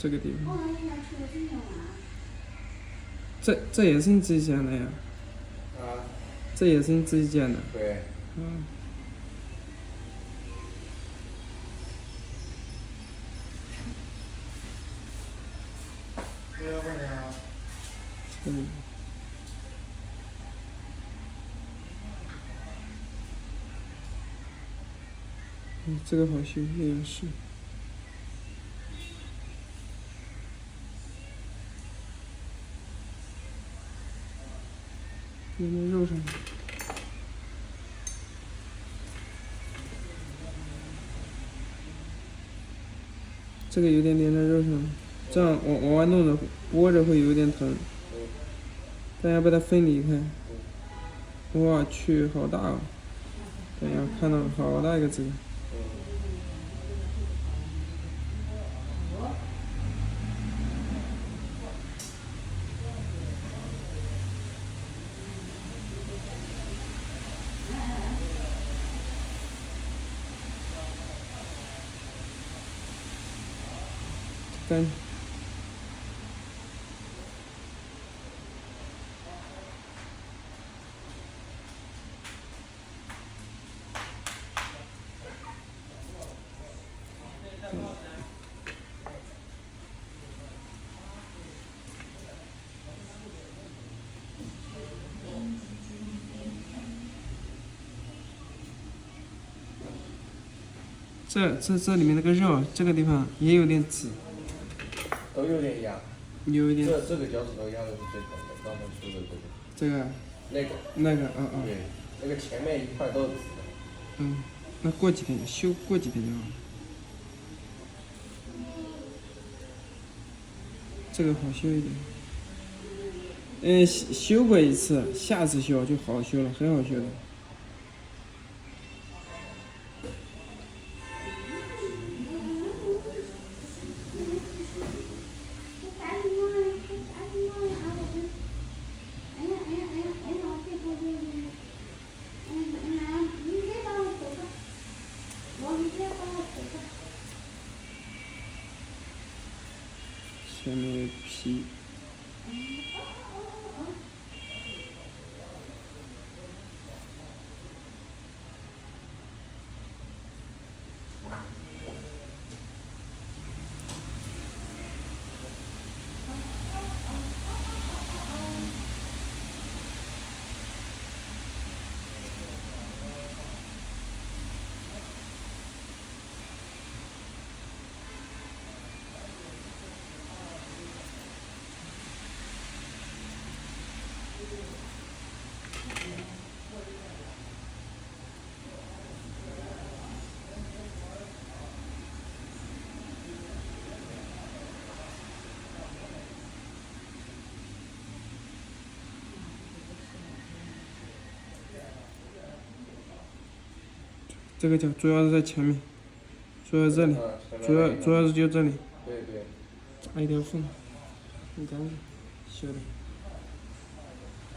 这个地方。这也是你自己剪的呀？啊。这也是你自己剪的？对。嗯。这个好修，也是。连在肉上。这个有点连在肉上，这样往外弄着窝着会有点疼。但要把它分离开。我去，好大哦！大家看到好大一个字。干。这里面那个肉，这个地方也有点紫。都有点痒。有一点。这个脚趾头压的是最疼的，刚才说的这个。这个。那个。对，那个前面一块都是紫的。那过几天修，过几天就好。这个好修一点。修过一次，下次修就好修了，很好修的。前面的皮。这个脚主要是在前面，主要这里，主要是就这里。对。插一条缝，很干净，修的。